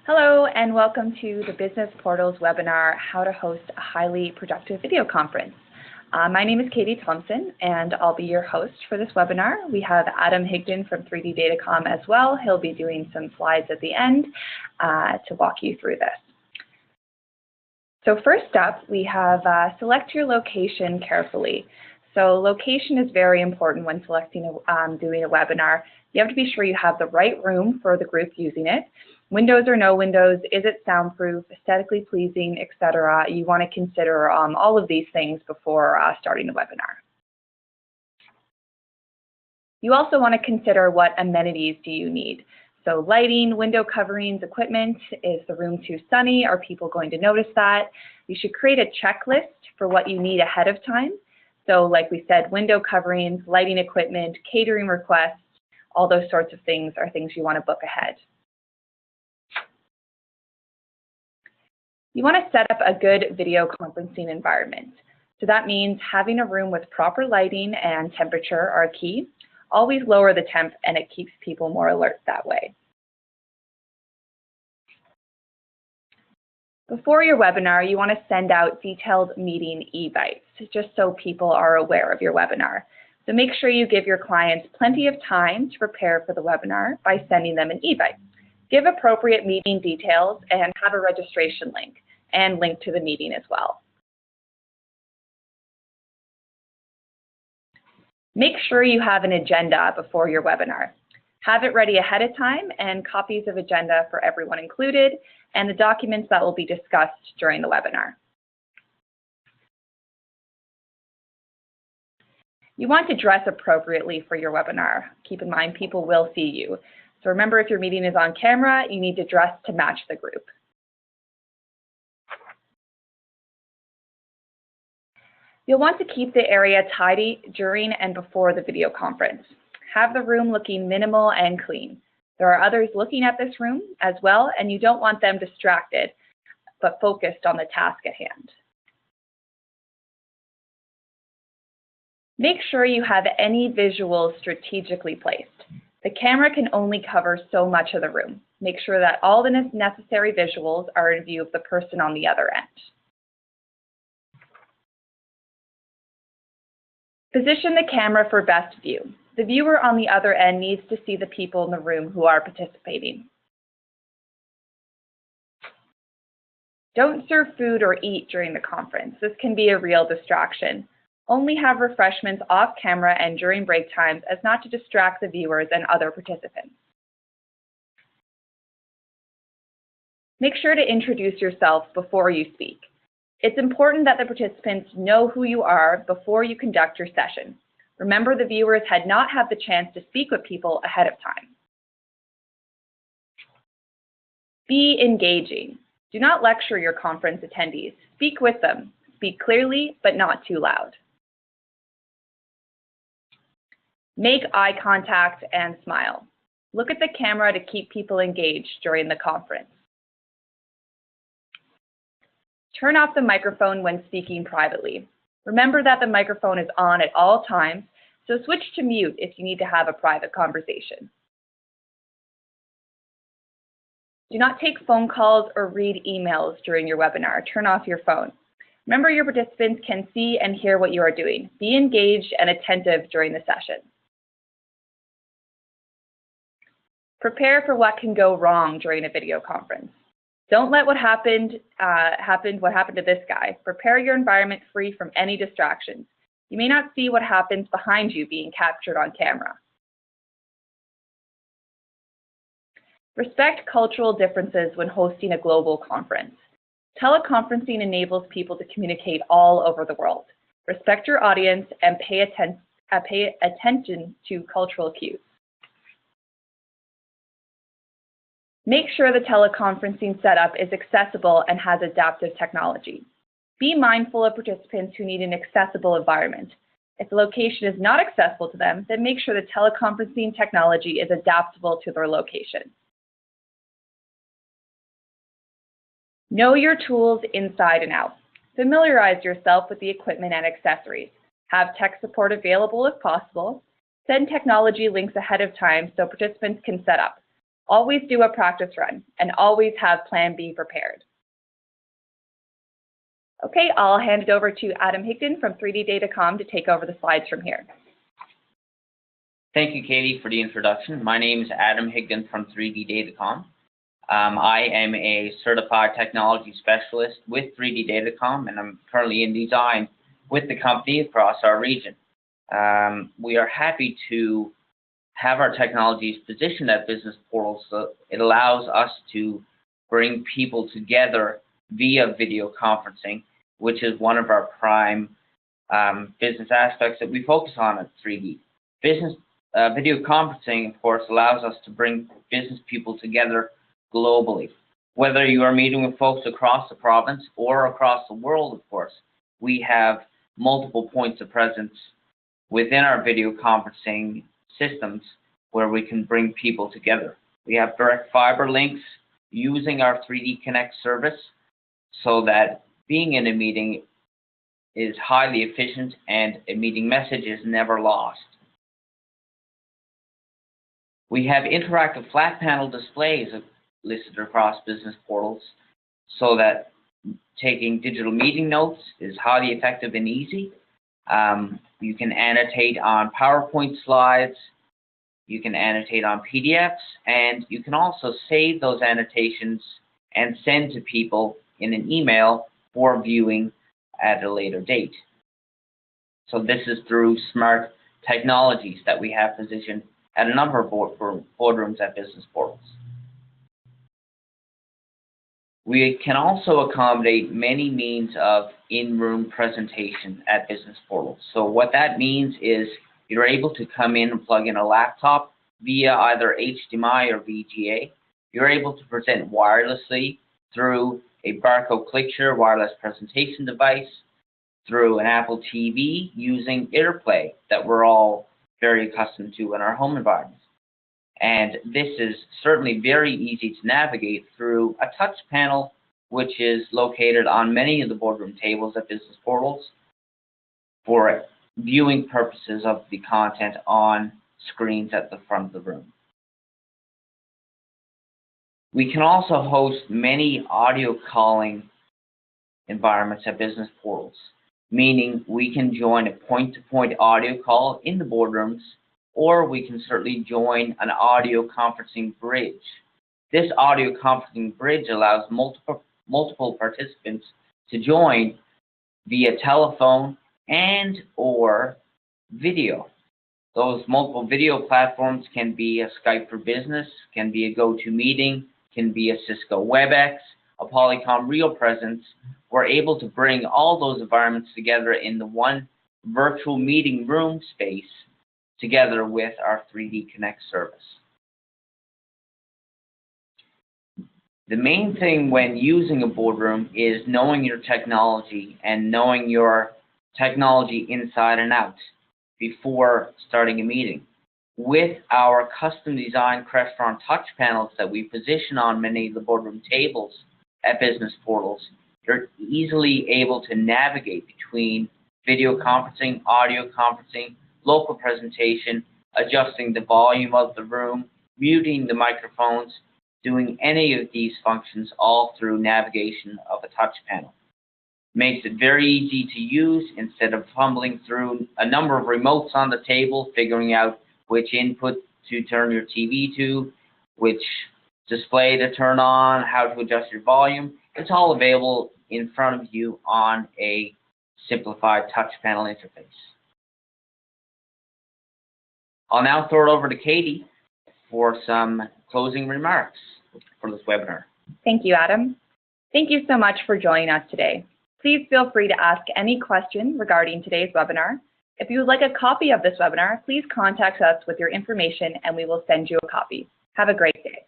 Hello and welcome to the Business Portals webinar, How to Host a Highly Productive Video Conference. My name is Katie Thompson and I'll be your host for this webinar. We have Adam Higdon from 3D Datacom as well. He'll be doing some slides at the end to walk you through this. So first up, we have select your location carefully. So location is very important when selecting doing a webinar. You have to be sure you have the right room for the group using it. Windows or no windows, is it soundproof, aesthetically pleasing, etc. You want to consider all of these things before starting the webinar. You also want to consider what amenities do you need. So lighting, window coverings, equipment. Is the room too sunny? Are people going to notice that? You should create a checklist for what you need ahead of time. So like we said, window coverings, lighting equipment, catering requests, all those sorts of things are things you want to book ahead. You want to set up a good video conferencing environment. So that means having a room with proper lighting and temperature are key. Always lower the temp and it keeps people more alert that way. Before your webinar, you want to send out detailed meeting eVites, just so people are aware of your webinar. So make sure you give your clients plenty of time to prepare for the webinar by sending them an eVite. Give appropriate meeting details and have a registration link and link to the meeting as well. Make sure you have an agenda before your webinar. Have it ready ahead of time and copies of agenda for everyone included and the documents that will be discussed during the webinar. You want to dress appropriately for your webinar. Keep in mind, people will see you. So remember, if your meeting is on camera, you need to dress to match the group. You'll want to keep the area tidy during and before the video conference. Have the room looking minimal and clean. There are others looking at this room as well, and you don't want them distracted, but focused on the task at hand. Make sure you have any visuals strategically placed. The camera can only cover so much of the room. Make sure that all the necessary visuals are in view of the person on the other end. Position the camera for best view. The viewer on the other end needs to see the people in the room who are participating. Don't serve food or eat during the conference. This can be a real distraction. Only have refreshments off camera and during break times as not to distract the viewers and other participants. Make sure to introduce yourself before you speak. It's important that the participants know who you are before you conduct your session. Remember, the viewers had not had the chance to speak with people ahead of time. Be engaging. Do not lecture your conference attendees. Speak with them. Speak clearly, but not too loud. Make eye contact and smile. Look at the camera to keep people engaged during the conference. Turn off the microphone when speaking privately. Remember that the microphone is on at all times, so switch to mute if you need to have a private conversation. Do not take phone calls or read emails during your webinar. Turn off your phone. Remember, your participants can see and hear what you are doing. Be engaged and attentive during the session. Prepare for what can go wrong during a video conference. Don't let what happened to this guy. Prepare your environment free from any distractions. You may not see what happens behind you being captured on camera. Respect cultural differences when hosting a global conference. Teleconferencing enables people to communicate all over the world. Respect your audience and pay attention to cultural cues. Make sure the teleconferencing setup is accessible and has adaptive technology. Be mindful of participants who need an accessible environment. If the location is not accessible to them, then make sure the teleconferencing technology is adaptable to their location. Know your tools inside and out. Familiarize yourself with the equipment and accessories. Have tech support available if possible. Send technology links ahead of time so participants can set up. Always do a practice run and always have Plan B prepared. Okay, I'll hand it over to Adam Higdon from 3D Datacom to take over the slides from here. Thank you, Katie, for the introduction. My name is Adam Higdon from 3D Datacom. I am a certified technology specialist with 3D Datacom, and I'm currently in design with the company across our region. We are happy to have our technologies positioned at business portals so it allows us to bring people together via video conferencing, which is one of our prime business aspects that we focus on at 3D. Video conferencing, of course, allows us to bring business people together globally. Whether you are meeting with folks across the province or across the world, of course, we have multiple points of presence within our video conferencing systems where we can bring people together. We have direct fiber links using our 3D Connect service so that being in a meeting is highly efficient and a meeting message is never lost. We have interactive flat panel displays listed across business portals so that taking digital meeting notes is highly effective and easy. You can annotate on PowerPoint slides, you can annotate on PDFs, and you can also save those annotations and send to people in an email for viewing at a later date. So this is through smart technologies that we have positioned at a number of boardrooms at business portals. We can also accommodate many means of in-room presentation at business portals. So what that means is you're able to come in and plug in a laptop via either HDMI or VGA. You're able to present wirelessly through a Barco ClickShare wireless presentation device, through an Apple TV using AirPlay that we're all very accustomed to in our home environments. And this is certainly very easy to navigate through a touch panel, which is located on many of the boardroom tables at business portals for viewing purposes of the content on screens at the front of the room. We can also host many audio calling environments at business portals, meaning we can join a point-to-point audio call in the boardrooms, or we can certainly join an audio conferencing bridge. This audio conferencing bridge allows multiple participants to join via telephone and or video. Those multiple video platforms can be a Skype for Business, can be a GoToMeeting, can be a Cisco WebEx, a Polycom Real Presence. We're able to bring all those environments together in the one virtual meeting room space together with our 3D Connect service. The main thing when using a boardroom is knowing your technology and knowing your technology inside and out before starting a meeting. With our custom designed Crestron touch panels that we position on many of the boardroom tables at business portals, you're easily able to navigate between video conferencing, audio conferencing, local presentation, adjusting the volume of the room, muting the microphones, doing any of these functions all through navigation of a touch panel. Makes it very easy to use instead of fumbling through a number of remotes on the table, figuring out which input to turn your TV to, which display to turn on, how to adjust your volume. It's all available in front of you on a simplified touch panel interface. I'll now throw it over to Katie for some closing remarks for this webinar. Thank you, Adam. Thank you so much for joining us today. Please feel free to ask any question regarding today's webinar. If you would like a copy of this webinar, please contact us with your information and we will send you a copy. Have a great day.